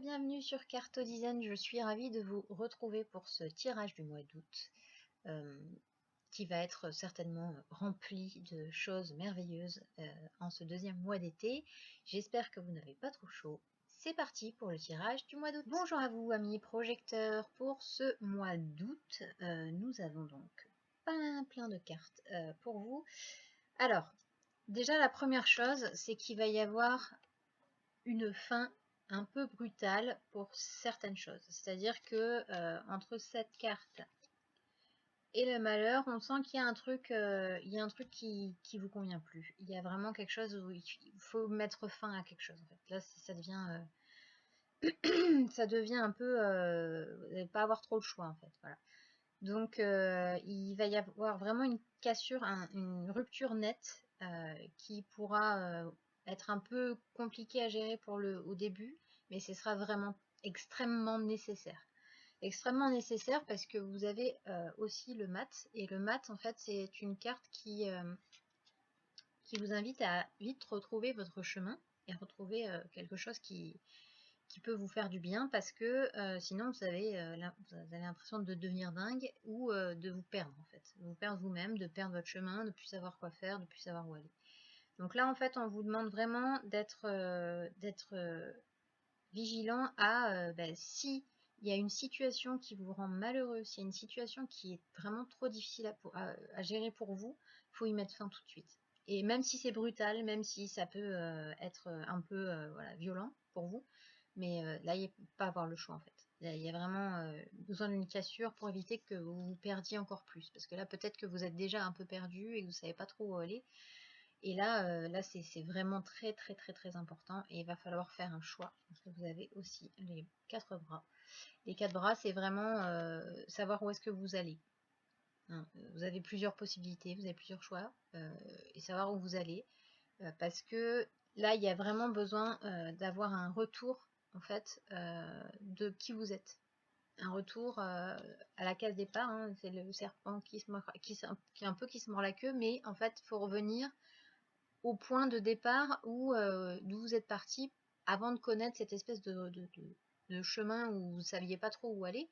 bienvenue sur Carto Design. Je suis ravie de vous retrouver pour ce tirage du mois d'août qui va être certainement rempli de choses merveilleuses en ce deuxième mois d'été. J'espère que vous n'avez pas trop chaud. C'est parti pour le tirage du mois d'août. Bonjour à vous amis projecteurs. Pour ce mois d'août, nous avons donc plein de cartes pour vous. Alors, déjà la première chose, c'est qu'il va y avoir une fin un peu brutale pour certaines choses. C'est-à-dire que entre cette carte et le malheur, on sent qu'il y a un truc, qui vous convient plus. Il y a vraiment quelque chose où il faut mettre fin à quelque chose. En fait. Là, ça devient, ça devient un peu, vous n'allez pas avoir trop le choix en fait. Voilà. Donc, il va y avoir vraiment une cassure, une rupture nette qui pourra être un peu compliqué à gérer au début, mais ce sera vraiment extrêmement nécessaire. Extrêmement nécessaire parce que vous avez aussi le mat, et le mat, en fait, c'est une carte qui vous invite à vite retrouver votre chemin et retrouver quelque chose qui peut vous faire du bien, parce que sinon vous avez l'impression de devenir dingue ou de vous perdre en fait. Vous perdre vous-même, de perdre votre chemin, de ne plus savoir quoi faire, de ne plus savoir où aller. Donc là en fait on vous demande vraiment d'être vigilant à si il y a une situation qui vous rend malheureux, s'il y a une situation qui est vraiment trop difficile à gérer pour vous, il faut y mettre fin tout de suite. Et même si c'est brutal, même si ça peut être un peu voilà, violent pour vous, mais là, il n'y a pas à avoir le choix en fait. Il y a vraiment besoin d'une cassure pour éviter que vous vous perdiez encore plus. Parce que là, peut-être que vous êtes déjà un peu perdu et que vous ne savez pas trop où aller. Et là c'est vraiment très important. Et il va falloir faire un choix. Parce que vous avez aussi les 4 bras. Les 4 bras, c'est vraiment savoir où est-ce que vous allez. Hein, vous avez plusieurs possibilités, vous avez plusieurs choix. Et savoir où vous allez. Parce que là, il y a vraiment besoin d'avoir un retour en fait de qui vous êtes. Un retour à la case départ, hein, c'est le serpent qui un peu qui se mord la queue, mais en fait, il faut revenir au point de départ d'où vous êtes parti avant de connaître cette espèce de chemin où vous ne saviez pas trop où aller.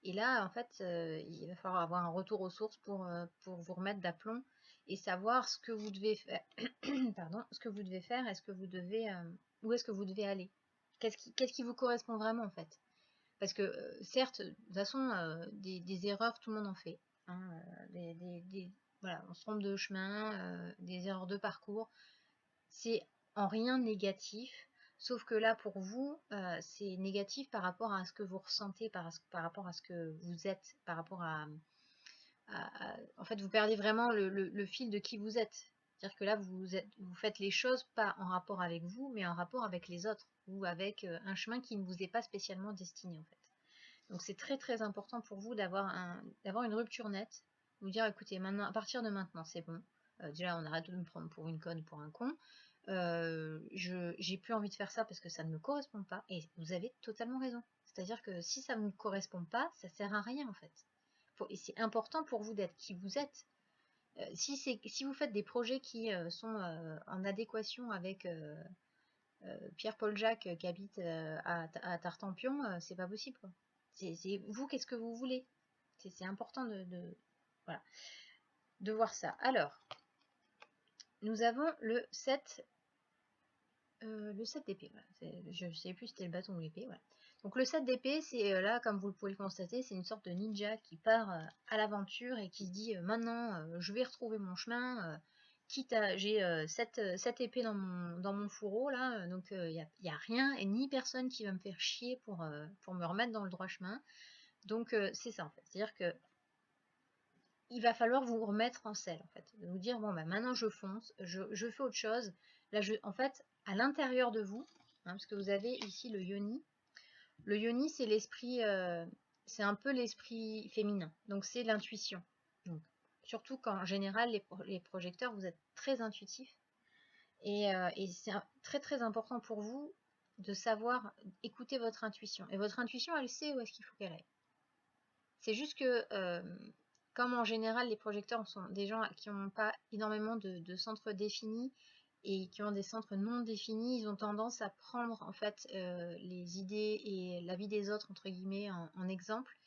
Et là, en fait, il va falloir avoir un retour aux sources pour vous remettre d'aplomb et savoir ce que vous devez faire. Pardon, ce que vous devez faire, est-ce que vous devez, où est-ce que vous devez aller? Qu'est-ce qui vous correspond vraiment en fait? Parce que certes, de toute façon, des erreurs, tout le monde en fait. Hein, voilà, on se trompe de chemin, des erreurs de parcours. C'est en rien négatif, sauf que là, pour vous, c'est négatif par rapport à ce que vous ressentez, par rapport à ce que vous êtes, par rapport en fait, vous perdez vraiment le fil de qui vous êtes. C'est-à-dire que là, vous faites les choses pas en rapport avec vous, mais en rapport avec les autres, ou avec un chemin qui ne vous est pas spécialement destiné, en fait. Donc c'est très important pour vous d'avoir une rupture nette, vous dire écoutez, maintenant, à partir de maintenant, c'est bon. Déjà, on arrête de me prendre pour une conne, pour un con. J'ai plus envie de faire ça parce que ça ne me correspond pas. Et vous avez totalement raison. C'est-à-dire que si ça ne vous correspond pas, ça sert à rien en fait. Et c'est important pour vous d'être qui vous êtes. Si vous faites des projets qui sont en adéquation avec Pierre-Paul Jacques qui habite à Tartampion, c'est pas possible quoi. C'est vous, qu'est-ce que vous voulez? C'est important voilà, de voir ça. Alors, nous avons le 7 d'épée. Voilà. Je ne sais plus si c'était le bâton ou l'épée. Voilà. Donc le 7 d'épée, c'est là, comme vous pouvez le constater, c'est une sorte de ninja qui part à l'aventure et qui se dit maintenant, je vais retrouver mon chemin. J'ai 7 épées dans mon fourreau là, donc il n'y a rien et ni personne qui va me faire chier pour me remettre dans le droit chemin. Donc c'est ça en fait, c'est-à-dire que il va falloir vous remettre en selle en fait, de vous dire bon bah maintenant je fonce, je fais autre chose. Là en fait à l'intérieur de vous, hein, parce que vous avez ici le yoni. Le yoni c'est l'esprit, c'est un peu l'esprit féminin, donc c'est l'intuition. Donc surtout qu'en général les projecteurs vous êtes très intuitifs et c'est très important pour vous de savoir écouter votre intuition. Et votre intuition elle sait où est-ce qu'il faut qu'elle aille. C'est juste que comme en général les projecteurs sont des gens qui n'ont pas énormément de centres définis et qui ont des centres non définis, ils ont tendance à prendre en fait les idées et la vie des autres entre guillemets en exemple,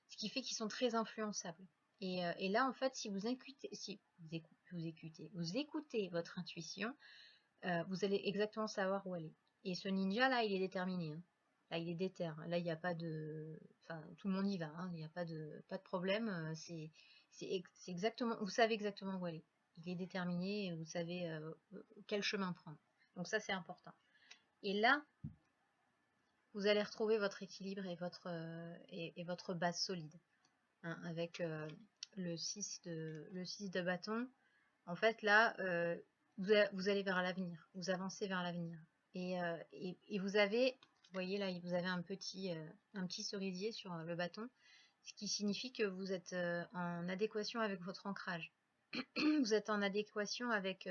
ce qui fait qu'ils sont très influençables. Et là en fait, si vous écoutez, vous écoutez votre intuition, vous allez exactement savoir où elle est. Et ce ninja là, il est déterminé. Hein. Là, il est déter. Là, il n'y a pas de, enfin, tout le monde y va. Hein. Il n'y a pas de problème. C'est exactement, vous savez exactement où elle est. Il est déterminé et vous savez quel chemin prendre. Donc ça, c'est important. Et là, vous allez retrouver votre équilibre et votre base solide. Hein, avec le 6 de bâton. En fait, là, vous allez vers l'avenir. Vous avancez vers l'avenir. Et vous avez, vous voyez là, vous avez un petit cerisier sur le bâton, ce qui signifie que vous êtes en adéquation avec votre ancrage. Vous êtes en adéquation avec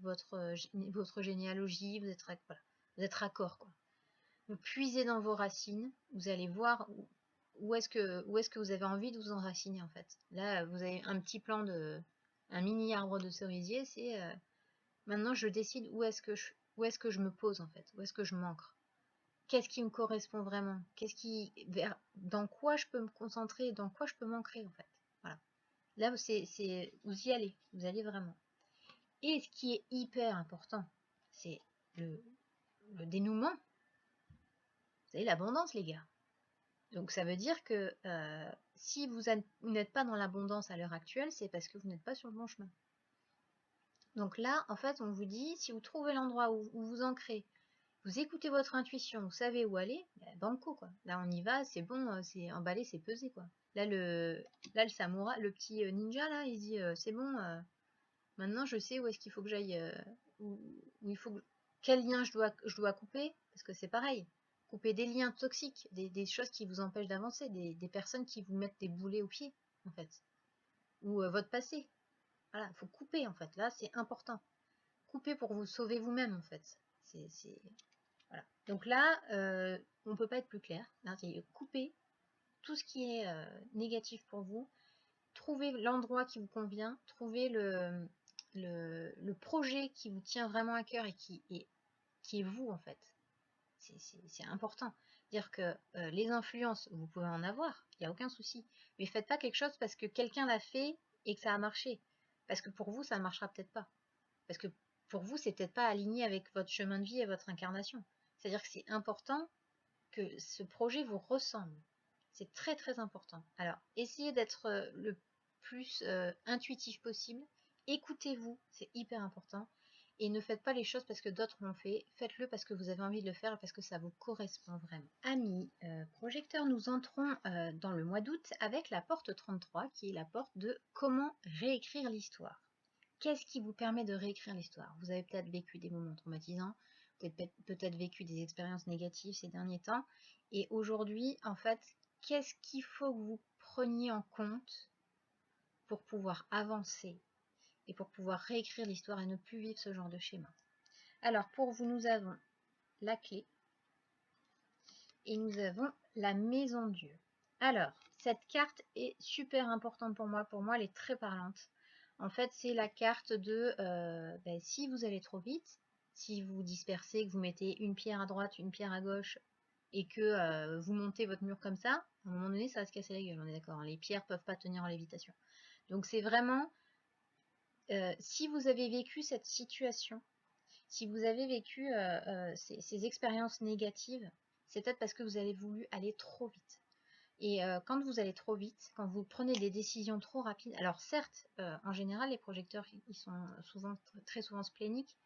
votre généalogie, voilà, vous êtes raccord, quoi. Vous puisez dans vos racines, vous allez voir où est-ce que vous avez envie de vous enraciner en fait. Là, vous avez un petit plan un mini arbre de cerisier, c'est maintenant je décide où est-ce que je me pose en fait, où est-ce que je m'ancre. Qu'est-ce qui me correspond vraiment? Dans quoi je peux me concentrer, dans quoi je peux m'ancrer en fait. Voilà. Là, vous y allez, vous allez vraiment. Et ce qui est hyper important, c'est le dénouement. Vous savez, l'abondance, les gars. Donc ça veut dire que si vous n'êtes pas dans l'abondance à l'heure actuelle, c'est parce que vous n'êtes pas sur le bon chemin. Donc là, en fait, on vous dit, si vous trouvez l'endroit où vous ancrez, vous écoutez votre intuition, vous savez où aller, ben, banco quoi. Là on y va, c'est bon, c'est emballé, c'est pesé quoi. Là le samouraï, le petit ninja là, il dit c'est bon, maintenant je sais où est-ce qu'il faut que j'aille, où il faut quel lien je dois couper, parce que c'est pareil. Couper des liens toxiques, des choses qui vous empêchent d'avancer, des personnes qui vous mettent des boulets aux pieds, en fait. Ou votre passé. Voilà, il faut couper, en fait. Là, c'est important. Couper pour vous sauver vous-même, en fait. Voilà. Donc là, on ne peut pas être plus clair. Là, c'est couper tout ce qui est négatif pour vous. Trouvez l'endroit qui vous convient. Trouvez le projet qui vous tient vraiment à cœur et qui est vous, en fait. C'est important. Dire que les influences, vous pouvez en avoir, il n'y a aucun souci. Mais faites pas quelque chose parce que quelqu'un l'a fait et que ça a marché. Parce que pour vous, ça ne marchera peut-être pas. Parce que pour vous, c'est peut-être pas aligné avec votre chemin de vie et votre incarnation. C'est-à-dire que c'est important que ce projet vous ressemble. C'est très très important. Alors, essayez d'être le plus intuitif possible. Écoutez-vous, c'est hyper important. Et ne faites pas les choses parce que d'autres l'ont fait. Faites-le parce que vous avez envie de le faire et parce que ça vous correspond vraiment. Amis projecteurs, nous entrons dans le mois d'août avec la porte 33 qui est la porte de comment réécrire l'histoire. Qu'est-ce qui vous permet de réécrire l'histoire? Vous avez peut-être vécu des moments traumatisants, vous avez peut-être vécu des expériences négatives ces derniers temps. Et aujourd'hui, en fait, qu'est-ce qu'il faut que vous preniez en compte pour pouvoir avancer et pour pouvoir réécrire l'histoire et ne plus vivre ce genre de schéma? Alors, pour vous, nous avons la clé et nous avons la maison Dieu. Alors, cette carte est super importante pour moi. Pour moi, elle est très parlante. En fait, c'est la carte de si vous allez trop vite, si vous dispersez, que vous mettez une pierre à droite, une pierre à gauche, et que vous montez votre mur comme ça, à un moment donné, ça va se casser la gueule, on est d'accord. Hein, les pierres peuvent pas tenir en lévitation. Donc c'est vraiment, si vous avez vécu cette situation, si vous avez vécu ces expériences négatives, c'est peut-être parce que vous avez voulu aller trop vite. Et quand vous allez trop vite, quand vous prenez des décisions trop rapides, alors certes, en général, les projecteurs, ils sont très souvent spléniques.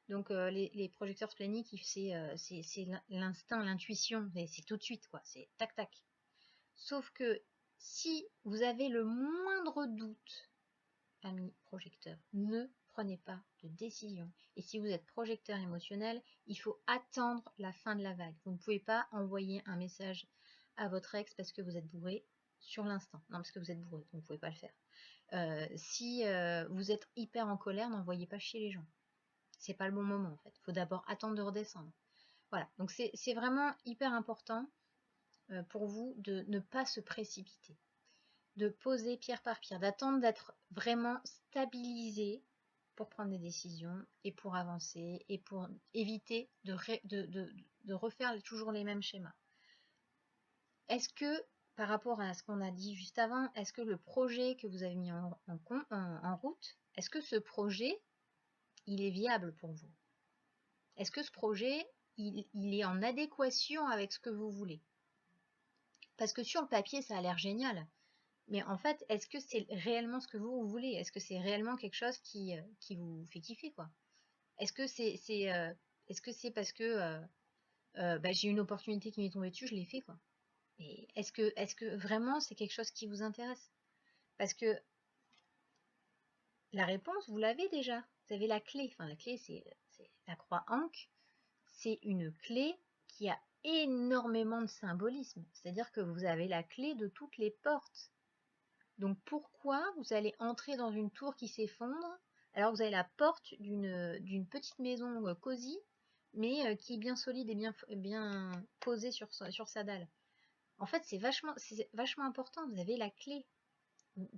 Donc les projecteurs spléniques, c'est l'instinct, l'intuition, c'est tout de suite, quoi. C'est tac tac. Sauf que si vous avez le moindre doute, amis projecteurs, ne prenez pas de décision. Et si vous êtes projecteur émotionnel, il faut attendre la fin de la vague. Vous ne pouvez pas envoyer un message à votre ex parce que vous êtes bourré sur l'instant. Non, parce que vous êtes bourré, donc vous ne pouvez pas le faire. Si vous êtes hyper en colère, n'envoyez pas chier les gens. C'est pas le bon moment en fait. Il faut d'abord attendre de redescendre. Voilà, donc c'est vraiment hyper important pour vous de ne pas se précipiter, de poser pierre par pierre, d'attendre d'être vraiment stabilisé pour prendre des décisions et pour avancer et pour éviter de refaire toujours les mêmes schémas. Est-ce que, par rapport à ce qu'on a dit juste avant, est-ce que le projet que vous avez mis en route, est-ce que ce projet, il est viable pour vous? Est-ce que ce projet, il est en adéquation avec ce que vous voulez? Parce que sur le papier, ça a l'air génial. Mais en fait, est-ce que c'est réellement ce que vous voulez? Est-ce que c'est réellement quelque chose qui vous fait kiffer, quoi? Est-ce que c'est parce que j'ai une opportunité qui m'est tombée dessus, je l'ai fait, quoi? Et est-ce que vraiment c'est quelque chose qui vous intéresse? Parce que la réponse, vous l'avez déjà. Vous avez la clé. Enfin, la clé, c'est la croix Ankh. C'est une clé qui a énormément de symbolisme. C'est-à-dire que vous avez la clé de toutes les portes. Donc pourquoi vous allez entrer dans une tour qui s'effondre alors que vous avez la porte d'une petite maison cosy, mais qui est bien solide et bien posée sur sa dalle? En fait, c'est vachement important. Vous avez la clé.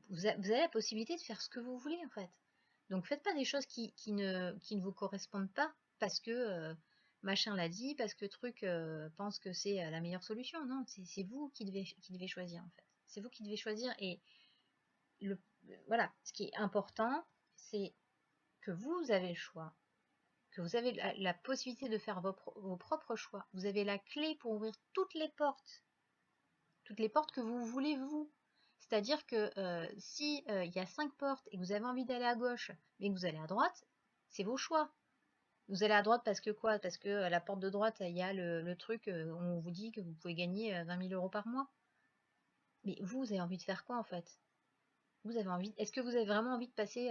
Vous avez la possibilité de faire ce que vous voulez, en fait. Donc faites pas des choses qui ne vous correspondent pas parce que machin l'a dit, parce que truc pense que c'est la meilleure solution. Non, c'est vous qui devez choisir, en fait. C'est vous qui devez choisir. Et voilà, ce qui est important, c'est que vous avez le choix, que vous avez la possibilité de faire vos propres choix. Vous avez la clé pour ouvrir toutes les portes que vous voulez, vous. C'est-à-dire que si il y a 5 portes et que vous avez envie d'aller à gauche, mais que vous allez à droite, c'est vos choix. Vous allez à droite parce que quoi? Parce que à la porte de droite, il y a le truc où on vous dit que vous pouvez gagner 20 000 € par mois. Mais vous avez envie de faire quoi, en fait? Est-ce que vous avez vraiment envie de passer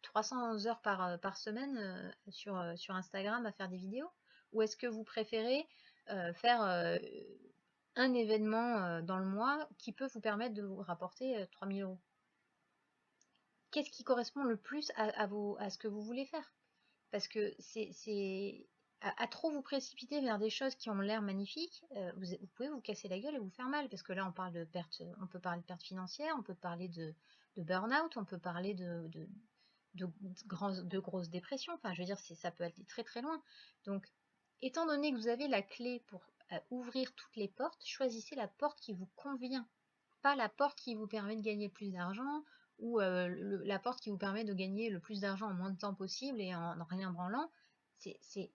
300 heures par semaine sur Instagram à faire des vidéos? Ou est-ce que vous préférez faire un événement dans le mois qui peut vous permettre de vous rapporter 3 000 €? Qu'est-ce qui correspond le plus à ce que vous voulez faire? Parce que à trop vous précipiter vers des choses qui ont l'air magnifiques, vous pouvez vous casser la gueule et vous faire mal. Parce que là, on peut parler de perte financière, on peut parler de burn-out, on peut parler de grosses dépressions. Enfin, je veux dire, ça peut aller très très loin. Donc, étant donné que vous avez la clé pour ouvrir toutes les portes, choisissez la porte qui vous convient. Pas la porte qui vous permet de gagner plus d'argent ou la porte qui vous permet de gagner le plus d'argent en moins de temps possible et en rien branlant. C'est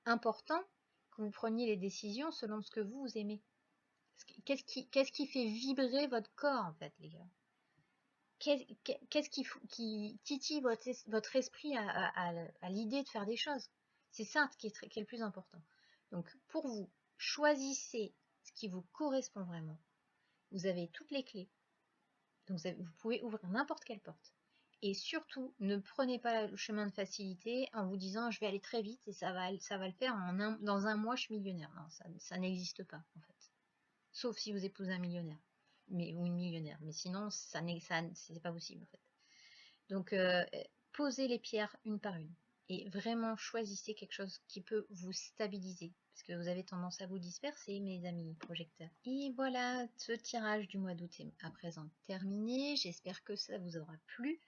important que vous preniez les décisions selon ce que vous aimez. Qu'est-ce qui fait vibrer votre corps, en fait, les gars? Qu'est-ce qui titille votre esprit à l'idée de faire des choses? C'est ça qui est le plus important. Donc, pour vous, choisissez ce qui vous correspond vraiment. Vous avez toutes les clés. Donc, vous pouvez ouvrir n'importe quelle porte. Et surtout, ne prenez pas le chemin de facilité en vous disant je vais aller très vite et ça va le faire dans un mois, je suis millionnaire. Non, ça n'existe pas, en fait. Sauf si vous épousez un millionnaire. Ou une millionnaire. Mais sinon, c'est pas possible, en fait. Donc, posez les pierres une par une. Et vraiment, choisissez quelque chose qui peut vous stabiliser. Parce que vous avez tendance à vous disperser, mes amis projecteurs. Et voilà, ce tirage du mois d'août est à présent terminé. J'espère que ça vous aura plu.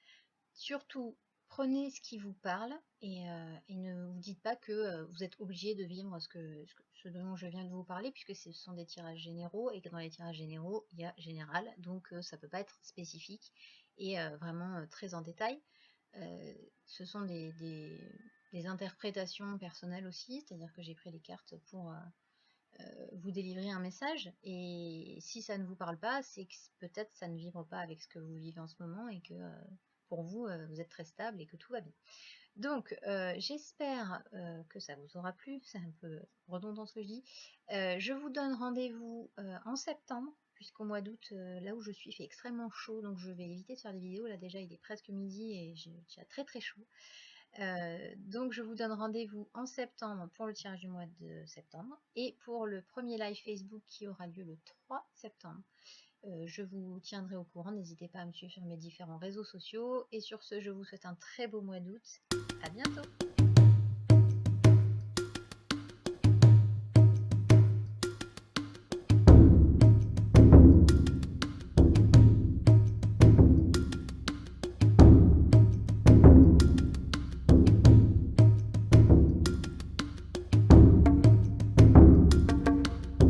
Surtout, prenez ce qui vous parle et ne vous dites pas que vous êtes obligé de vivre ce dont je viens de vous parler, puisque ce sont des tirages généraux et que dans les tirages généraux, il y a général, donc ça ne peut pas être spécifique et vraiment très en détail. Ce sont des interprétations personnelles aussi, c'est-à-dire que j'ai pris les cartes pour vous délivrer un message, et si ça ne vous parle pas, c'est que peut-être ça ne vibre pas avec ce que vous vivez en ce moment et que pour vous, vous êtes très stable et que tout va bien. Donc, j'espère que ça vous aura plu. C'est un peu redondant ce que je dis. Je vous donne rendez-vous en septembre, puisqu'au mois d'août, là où je suis, il fait extrêmement chaud, donc je vais éviter de faire des vidéos. Là déjà, il est presque midi et j'ai déjà très très chaud. Donc, je vous donne rendez-vous en septembre pour le tirage du mois de septembre et pour le premier live Facebook qui aura lieu le 3 septembre. Je vous tiendrai au courant, n'hésitez pas à me suivre sur mes différents réseaux sociaux. Et sur ce, je vous souhaite un très beau mois d'août. À bientôt!